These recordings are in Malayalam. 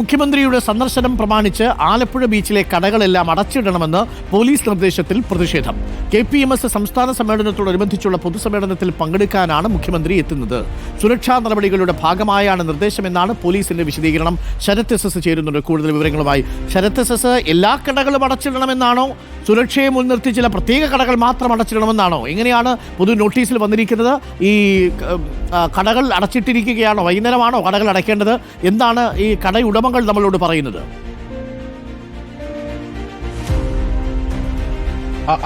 മുഖ്യമന്ത്രിയുടെ സന്ദർശനം പ്രമാണിച്ച് ആലപ്പുഴ ബീച്ചിലെ കടകളെല്ലാം അടച്ചിടണമെന്ന് പോലീസ് നിർദ്ദേശത്തിൽ പ്രതിഷേധം. KPMS സംസ്ഥാന സമ്മേളനത്തോടനുബന്ധിച്ചുള്ള പൊതുസമ്മേളനത്തിൽ പങ്കെടുക്കാനാണ് മുഖ്യമന്ത്രി എത്തുന്നത്. സുരക്ഷാ നടപടികളുടെ ഭാഗമായാണ് നിർദ്ദേശമെന്നാണ് പോലീസിന്റെ വിശദീകരണം. ശരത് SS ചേരുന്നുണ്ട് കൂടുതൽ വിവരങ്ങളുമായി. ശരത് SS, എല്ലാ കടകളും അടച്ചിടണമെന്നാണോ, സുരക്ഷയെ മുൻനിർത്തി ചില പ്രത്യേക കടകൾ മാത്രം അടച്ചിടണമെന്നാണോ, എങ്ങനെയാണ് പൊതു നോട്ടീസിൽ വന്നിരിക്കുന്നത്? ഈ കടകൾ അടച്ചിട്ടിരിക്കുകയാണോ? വൈകുന്നേരമാണോ കടകൾ അടയ്ക്കേണ്ടത്? എന്താണ് ഈ കടയുടമകൾ നമ്മളോട് പറയുന്നത്?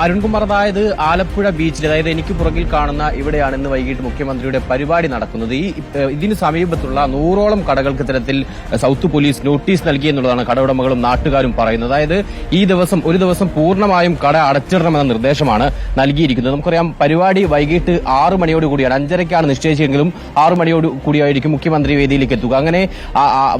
അരുൺകുമാർ, അതായത് ആലപ്പുഴ ബീച്ചിൽ, അതായത് എനിക്ക് പുറകിൽ കാണുന്ന ഇവിടെയാണ് ഇന്ന് വൈകിട്ട് മുഖ്യമന്ത്രിയുടെ പരിപാടി നടക്കുന്നത്. ഇതിന് സമീപത്തുള്ള 100ഓളം കടകൾക്ക് ഇത്തരത്തിൽ സൗത്ത് പോലീസ് നോട്ടീസ് നൽകി എന്നുള്ളതാണ് കടയുടമകളും നാട്ടുകാരും പറയുന്നത്. അതായത് ഒരു ദിവസം പൂർണ്ണമായും കട അടച്ചിടണമെന്ന നിർദ്ദേശമാണ് നൽകിയിരിക്കുന്നത്. നമുക്കറിയാം, പരിപാടി വൈകിട്ട് 6 മണിയോട് കൂടിയാണ്, 5:30ക്കാണ് നിശ്ചയിച്ചെങ്കിലും 6 മണിയോട് കൂടിയായിരിക്കും മുഖ്യമന്ത്രി വേദിയിലേക്ക് എത്തുക. അങ്ങനെ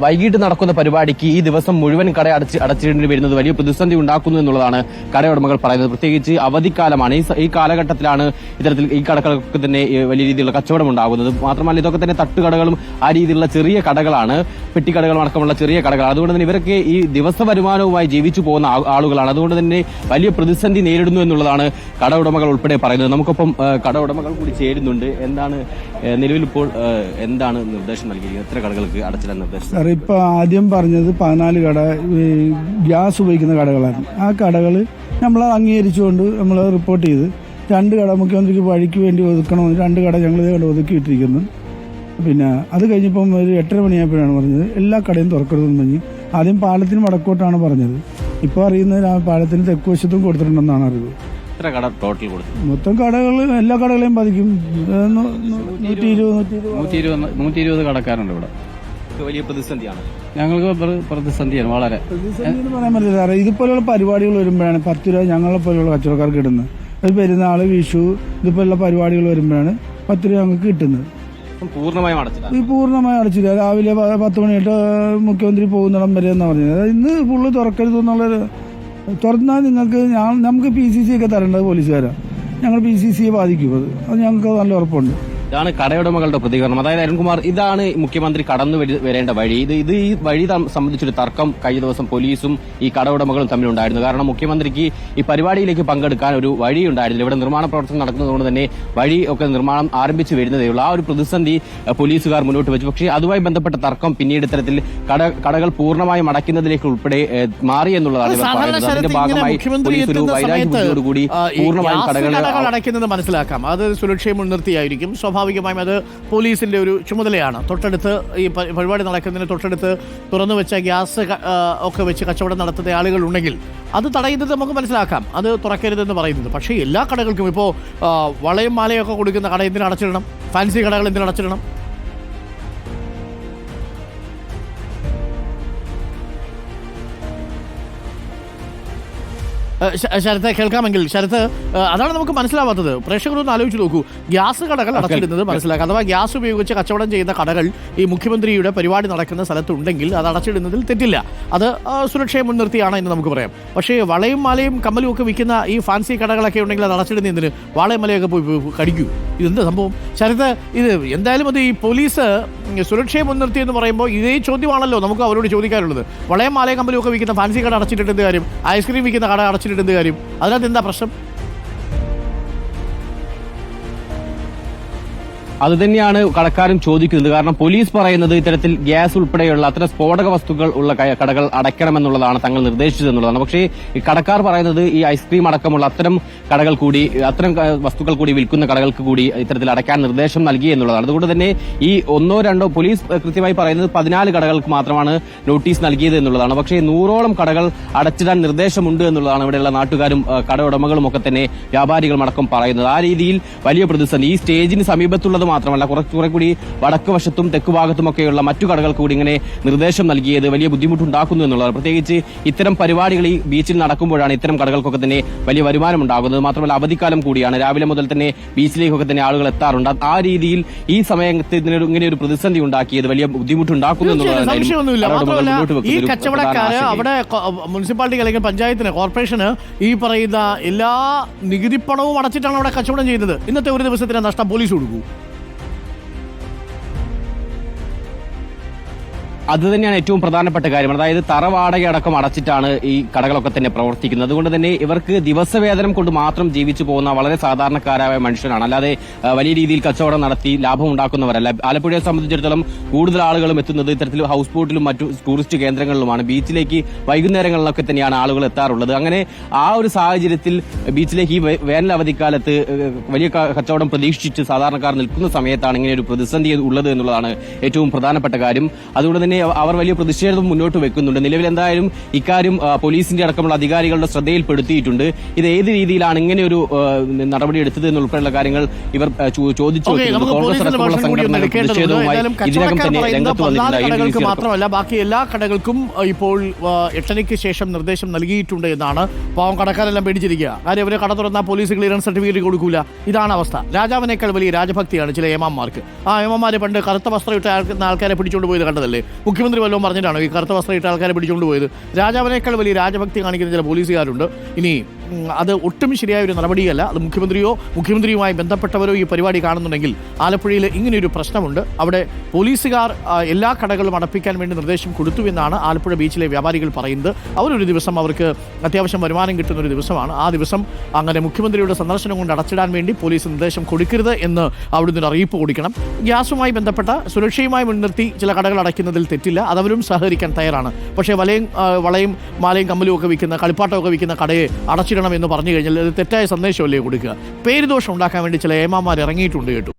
വൈകിട്ട് നടക്കുന്ന പരിപാടിക്ക് ഈ ദിവസം മുഴുവൻ കട അടച്ചിടേണ്ടി വരുന്നത് വലിയ പ്രതിസന്ധി ഉണ്ടാക്കുന്നു എന്നുള്ളതാണ് കടയുടമകൾ പറയുന്നത്. പ്രത്യേകിച്ച് അവധിക്കാലമാണ്. ഈ കാലഘട്ടത്തിലാണ് ഇത്തരത്തിൽ ഈ കടകൾക്ക് തന്നെ വലിയ രീതിയിലുള്ള കച്ചവടം ഉണ്ടാകുന്നത്. മാത്രമല്ല, ഇതൊക്കെ തന്നെ തട്ടുകടകളും ആ രീതിയിലുള്ള ചെറിയ കടകളാണ്, പെട്ടിക്കടകളും അടക്കമുള്ള ചെറിയ കടകൾ. അതുകൊണ്ട് തന്നെ ഇവരൊക്കെ ഈ ദിവസ വരുമാനവുമായി ജീവിച്ചു പോകുന്ന ആളുകളാണ്. അതുകൊണ്ട് തന്നെ വലിയ പ്രതിസന്ധി നേരിടുന്നു എന്നുള്ളതാണ് കടയുടമകൾ ഉൾപ്പെടെ പറയുന്നത്. നമുക്കൊപ്പം കടയുടമകൾ കൂടി ചേരുന്നുണ്ട്. നിലവിൽ ഇപ്പോൾ എന്താണ് നിർദ്ദേശം നൽകിയിരിക്കുന്നത്? എത്ര കടകൾക്ക് അടച്ചിടാൻ നിർദ്ദേശം? സാർ, ഇപ്പൊ ആദ്യം പറഞ്ഞത് 14 കട ഗ്യാസ് ഉപയോഗിക്കുന്ന കടകളാണ്. ആ കടകൾ നമ്മൾ അംഗീകരിച്ചുകൊണ്ട് നമ്മൾ റിപ്പോർട്ട് ചെയ്ത് 2 കട മുഖ്യമന്ത്രിക്ക് വഴിക്ക് വേണ്ടി ഒതുക്കണമെന്ന് 2 കട ഞങ്ങൾ ഒതുക്കിയിട്ടിരിക്കുന്നു. പിന്നെ അത് കഴിഞ്ഞപ്പം ഒരു 8:30 മണിയായപ്പോഴാണ് പറഞ്ഞത് എല്ലാ കടയും തുറക്കരുതെന്ന് പറഞ്ഞ്. ആദ്യം പാലത്തിന് വടക്കോട്ടാണ് പറഞ്ഞത്. ഇപ്പോൾ അറിയുന്നത് പാലത്തിന് തെക്കുവശത്തും കൊടുത്തിട്ടുണ്ടെന്നാണ് അറിവ്. മൊത്തം കടകൾ എല്ലാ കടകളെയും ബാധിക്കും. 120 കടക്കാരുണ്ട് ഇവിടെ. വലിയ പ്രതിസന്ധിയാണ്. ഞങ്ങൾക്ക് പ്രതിസന്ധിയാണ് വളരെ. പ്രതിസന്ധി എന്ന് പറയാൻ പറ്റില്ല സാറേ. ഇതുപോലെയുള്ള പരിപാടികൾ വരുമ്പോഴാണ് 10 രൂപ ഞങ്ങളെ പോലെയുള്ള കച്ചവടക്കാർക്ക് കിട്ടുന്നത്. അത് പെരുന്നാൾ, വിഷു, ഇതുപോലുള്ള പരിപാടികൾ വരുമ്പോഴാണ് 10 രൂപ ഞങ്ങൾക്ക് കിട്ടുന്നത്. പൂർണ്ണമായും അടച്ചില്ല. രാവിലെ 10 മണിയായിട്ട് മുഖ്യമന്ത്രി പോകുന്നിടം വരെ എന്നാ പറഞ്ഞത്. ഇന്ന് ഫുള്ള് തുറക്കരുത് എന്നുള്ളത്. തുറന്നാൽ നമുക്ക് PCC ഒക്കെ തരേണ്ടത് പോലീസുകാരാണ്. ഞങ്ങൾ PCCയെ ബാധിക്കും. അത് ഞങ്ങൾക്ക് നല്ല ഉറപ്പുണ്ട്. ഇതാണ് കടയുടമകളുടെ പ്രതികരണം. അതായത് അരുൺകുമാർ, ഇതാണ് മുഖ്യമന്ത്രി കടന്നു വരേണ്ട വഴി. ഈ വഴി സംബന്ധിച്ചൊരു തർക്കം കഴിഞ്ഞ ദിവസം പോലീസും ഈ കടയുടമകളും തമ്മിലുണ്ടായിരുന്നു. കാരണം മുഖ്യമന്ത്രിക്ക് ഈ പരിപാടിയിലേക്ക് പങ്കെടുക്കാൻ ഒരു വഴി ഉണ്ടായിരുന്നില്ല. ഇവിടെ നിർമ്മാണ പ്രവർത്തനം നടക്കുന്നതുകൊണ്ട് തന്നെ വഴി ഒക്കെ നിർമ്മാണം ആരംഭിച്ചു വരുന്നതേ ഉള്ളൂ. ആ ഒരു പ്രതിസന്ധി പോലീസുകാർ മുന്നോട്ട് വെച്ചു. പക്ഷേ അതുമായി ബന്ധപ്പെട്ട തർക്കം പിന്നീട് ഇത്തരത്തിൽ കടകൾ പൂർണ്ണമായും അടയ്ക്കുന്നതിലേക്ക് ഉൾപ്പെടെ മാറി എന്നുള്ളതാണ് ഇവർ പറയുന്നത്. അതിന്റെ ഭാഗമായി പോലീസ് ഒരു വൈരാഗ്യബുദ്ധിയോടുകൂടി പൂർണ്ണമായും കടകൾ അടയ്ക്കുന്നത് മനസ്സിലാക്കാം. അത് സുരക്ഷയെ മുൻനിർത്തിയായിരിക്കും. സ്വാഭാവികമായും അത് പോലീസിന്റെ ഒരു ചുമതലയാണ്. തൊട്ടടുത്ത് ഈ പരിപാടി നടക്കുന്നതിന് തൊട്ടടുത്ത് തുറന്നു വെച്ച ഗ്യാസ് ഒക്കെ വെച്ച് കച്ചവടം നടത്തുന്ന ആളുകൾ ഉണ്ടെങ്കിൽ അത് തടയുന്നത് നമുക്ക് മനസ്സിലാക്കാം. അത് തുറക്കരുതെന്ന് പറയുന്നത്. പക്ഷേ എല്ലാ കടകൾക്കും ഇപ്പോൾ വളയും മാലയും ഒക്കെ കൊടുക്കുന്ന കട എന്തിനു അടച്ചിടണം? ഫാൻസി കടകൾ എന്തിനു അടച്ചിടണം? ശരത്തെ കേൾക്കാമെങ്കിൽ. ശരത്ത്, അതാണ് നമുക്ക് മനസ്സിലാവാത്തത്. പ്രേക്ഷകരൊന്ന് ആലോചിച്ച് നോക്കൂ. ഗ്യാസ് കടകൾ അടച്ചിടുന്നത് മനസ്സിലാക്കാം. അഥവാ ഗ്യാസ് ഉപയോഗിച്ച് കച്ചവടം ചെയ്യുന്ന കടകൾ ഈ മുഖ്യമന്ത്രിയുടെ പരിപാടി നടക്കുന്ന സ്ഥലത്തുണ്ടെങ്കിൽ അത് അടച്ചിടുന്നതിൽ തെറ്റില്ല. അത് സുരക്ഷയെ മുൻനിർത്തിയാണ് എന്ന് നമുക്ക് പറയാം. പക്ഷേ വളയും മാലയും കമ്മലും ഒക്കെ വിൽക്കുന്ന ഈ ഫാൻസി കടകളൊക്കെ ഉണ്ടെങ്കിൽ അത് അടച്ചിടുന്നതിന് വാളയും മലയൊക്കെ പോയി കടിക്കൂ. ഇതെന്താ സംഭവം? ശരത്ത്, ഇത് എന്തായാലും അത് ഈ പോലീസ് സുരക്ഷയെ മുൻനിർത്തി എന്ന് പറയുമ്പോൾ ഇതേ ചോദ്യമാണല്ലോ നമുക്ക് അവരോട് ചോദിക്കാനുള്ളത്. വളയും മാലയും കമ്മലും ഒക്കെ വിൽക്കുന്ന ഫാൻസി കട അടച്ചിട്ടിട്ട് എന്ത് കാര്യം? ഐസ്ക്രീം വിൽക്കുന്ന കട അടച്ചിട്ട് എന്ത് കാര്യം? അതിനകത്ത് എന്താ പ്രശ്നം? അതുതന്നെയാണ് കടക്കാരും ചോദിക്കുന്നത്. കാരണം പോലീസ് പറയുന്നത് ഇത്തരത്തിൽ ഗ്യാസ് ഉൾപ്പെടെയുള്ള അത്തരം സ്ഫോടക വസ്തുക്കൾ ഉള്ള കടകൾ അടയ്ക്കണമെന്നുള്ളതാണ് തങ്ങൾ നിർദ്ദേശിച്ചതെന്നുള്ളതാണ്. പക്ഷേ ഈ കടക്കാർ പറയുന്നത് ഈ ഐസ്ക്രീം അടക്കമുള്ള അത്തരം വസ്തുക്കൾ കൂടി വിൽക്കുന്ന കടകൾക്ക് കൂടി ഇത്തരത്തിൽ അടയ്ക്കാൻ നിർദ്ദേശം നൽകി എന്നുള്ളതാണ്. അതുകൊണ്ട് തന്നെ ഈ 1-2 പോലീസ് കൃത്യമായി പറയുന്നത് 14 കടകൾക്ക് മാത്രമാണ് നോട്ടീസ് നൽകിയത് എന്നുള്ളതാണ്. പക്ഷേ 100ഓളം കടകൾ അടച്ചിടാൻ നിർദ്ദേശമുണ്ട് എന്നുള്ളതാണ് ഇവിടെയുള്ള നാട്ടുകാരും കടയുടമകളും ഒക്കെ തന്നെ വ്യാപാരികളും അടക്കം പറയുന്നത്. ആ രീതിയിൽ വലിയ പ്രതിസന്ധി. ഈ സ്റ്റേജിന് സമീപത്തുള്ളത് മാത്രമല്ല, കുറെ കൂടി വടക്ക് വശത്തും തെക്ക് ഭാഗത്തുമൊക്കെയുള്ള മറ്റു കടകൾക്ക് കൂടി ഇങ്ങനെ നിർദ്ദേശം നൽകിയത് വലിയ ബുദ്ധിമുട്ടുണ്ടാക്കുന്നു എന്നുള്ളതാണ്. പ്രത്യേകിച്ച് ഇത്തരം പരിപാടികൾ ഈ ബീച്ചിൽ നടക്കുമ്പോഴാണ് ഇത്തരം കടകൾക്കൊക്കെ തന്നെ വലിയ വരുമാനം ഉണ്ടാകുന്നത്. മാത്രമല്ല അവധിക്കാലം കൂടിയാണ്. രാവിലെ മുതൽ തന്നെ ബീച്ചിലേക്കൊക്കെ തന്നെ ആളുകൾ എത്താറുണ്ട്. ആ രീതിയിൽ ഈ സമയത്ത് ഇങ്ങനെ ഒരു പ്രതിസന്ധി ഉണ്ടാക്കിയത് വലിയ ബുദ്ധിമുട്ടുണ്ടാക്കുന്നു എന്നുള്ളതാണ്. ഈ കച്ചവടക്കാര് അവിടെ മുനിസിപ്പാലിറ്റി അല്ലെങ്കിൽ പഞ്ചായത്തിന്, കോർപ്പറേഷന് ഈ പറയുന്ന എല്ലാ നികുതിപ്പണവും അടച്ചിട്ടാണ് അവിടെ കച്ചവടം ചെയ്യുന്നത്. ഇന്നത്തെ ഒരു ദിവസത്തിന് നഷ്ടം പോലീസ് കൊടുക്കൂ. അത് തന്നെയാണ് ഏറ്റവും പ്രധാനപ്പെട്ട കാര്യം. അതായത് തറവാടക അടക്കം അടച്ചിട്ടാണ് ഈ കടകളൊക്കെ തന്നെ പ്രവർത്തിക്കുന്നത്. അതുകൊണ്ട് തന്നെ ഇവർക്ക് ദിവസവേതനം കൊണ്ട് മാത്രം ജീവിച്ചു പോകുന്ന വളരെ സാധാരണക്കാരായ മനുഷ്യരാണ്. അല്ലാതെ വലിയ രീതിയിൽ കച്ചവടം നടത്തി ലാഭം ഉണ്ടാക്കുന്നവരല്ല. ആലപ്പുഴയെ സംബന്ധിച്ചിടത്തോളം കൂടുതൽ ആളുകളും എത്തുന്നത് ഇത്തരത്തിൽ ഹൗസ് ബോട്ടിലും മറ്റു ടൂറിസ്റ്റ് കേന്ദ്രങ്ങളിലുമാണ്. ബീച്ചിലേക്ക് വൈകുന്നേരങ്ങളിലൊക്കെ തന്നെയാണ് ആളുകൾ എത്താറുള്ളത്. അങ്ങനെ ആ ഒരു സാഹചര്യത്തിൽ ബീച്ചിലേക്ക് ഈ വേനൽ അവധിക്കാലത്ത് വലിയ കച്ചവടം പ്രതീക്ഷിച്ച് സാധാരണക്കാർ നിൽക്കുന്ന സമയത്താണ് ഇങ്ങനെ ഒരു പ്രതിസന്ധി ഉള്ളത് എന്നുള്ളതാണ് ഏറ്റവും പ്രധാനപ്പെട്ട കാര്യം. അതുകൊണ്ട് തന്നെ അവർ വലിയ പ്രതിഷേധം മുന്നോട്ട് വെക്കുന്നുണ്ട്. നിലവിൽ എന്തായാലും ഇക്കാര്യം പോലീസിന്റെ അടക്കമുള്ള അധികാരികളുടെ ശ്രദ്ധയിൽപ്പെടുത്തിയിട്ടുണ്ട്. ഇത് ഏത് രീതിയിലാണ് ഇങ്ങനെ ഒരു നടപടി എടുത്തത് എന്നുൾപ്പെടെയുള്ള കാര്യങ്ങൾ ഇവർ ചോദിച്ചു വെക്കുന്നുണ്ട്. കോൺഗ്രസ് അടക്കമുള്ള സംഘടനകൾ പ്രതിഷേധവുമായി ഇതിനകം തന്നെ രംഗത്ത് വന്നിട്ടുണ്ട്. മാത്രമല്ല ബാക്കി എല്ലാ കടകൾക്കും ഇപ്പോൾ 8:00 ശേഷം നിർദ്ദേശം നൽകിയിട്ടുണ്ട് എന്നാണ്. പാവം കടക്കാരെല്ലാം പേടിച്ചിരിക്കുക. കാര്യം അവരെ കട തുറന്നാൽ പോലീസ് ക്ലിയറൻസ് സർട്ടിഫിക്കറ്റ് കൊടുക്കൂല. ഇതാണ് അവസ്ഥ. രാജാവിനേക്കാൾ വലിയ രാജഭക്തിയാണ് ചില ഏമാന്മാർക്ക്. ആ ഏമാന്മാരെ പണ്ട് കറുത്ത വസ്ത്രം ഇട്ട ആൾക്കാരെ പിടിച്ചുകൊണ്ട് പോയത് കണ്ടതല്ലേ? മുഖ്യമന്ത്രി വല്ലതും പറഞ്ഞിട്ടാണോ ഈ കറുത്ത വസ്ത്രം ഇട്ട ആൾക്കാരെ പിടിച്ചുകൊണ്ട് പോയത്? രാജാവിനേക്കാൾ വലിയ രാജഭക്തി കാണിക്കുന്ന ചില പോലീസുകാരുണ്ട്. ഇനി അത് ഒട്ടും ശരിയായ ഒരു നടപടിയല്ല. അത് മുഖ്യമന്ത്രിയുമായി ബന്ധപ്പെട്ടവരോ ഈ പരിപാടി കാണുന്നുണ്ടെങ്കിൽ ആലപ്പുഴയിൽ ഇങ്ങനെയൊരു പ്രശ്നമുണ്ട്. അവിടെ പോലീസുകാർ എല്ലാ കടകളും അടപ്പിക്കാൻ വേണ്ടി നിർദ്ദേശം കൊടുത്തു എന്നാണ് ആലപ്പുഴ ബീച്ചിലെ വ്യാപാരികൾ പറയുന്നത്. അവരൊരു ദിവസം അവർക്ക് അത്യാവശ്യം വരുമാനം കിട്ടുന്ന ഒരു ദിവസമാണ്. ആ ദിവസം അങ്ങനെ മുഖ്യമന്ത്രിയുടെ സന്ദർശനം കൊണ്ട് അടച്ചിടാൻ വേണ്ടി പോലീസ് നിർദ്ദേശം കൊടുക്കരുത് എന്ന് അവിടുന്ന് ഒരു അറിയിപ്പ് കൊടുക്കണം. ഗ്യാസുമായി ബന്ധപ്പെട്ട സുരക്ഷയുമായി മുൻനിർത്തി ചില കടകൾ അടയ്ക്കുന്നതിൽ തെറ്റില്ല. അതവരും സഹകരിക്കാൻ തയ്യാറാണ്. പക്ഷേ വളയും മാലയും കമ്മലും ഒക്കെ വിൽക്കുന്ന കളിപ്പാട്ടമൊക്കെ വിൽക്കുന്ന കടയെ അടച്ചിടണം എന്ന് പറഞ്ഞു കഴിഞ്ഞാൽ അത് തെറ്റായ സന്ദേശമല്ലേ കൊടുക്കുക? പേരുദോഷം ഉണ്ടാക്കാൻ വേണ്ടി ചില ഏമാമാർ ഇറങ്ങിയിട്ടുണ്ട് കേട്ടു.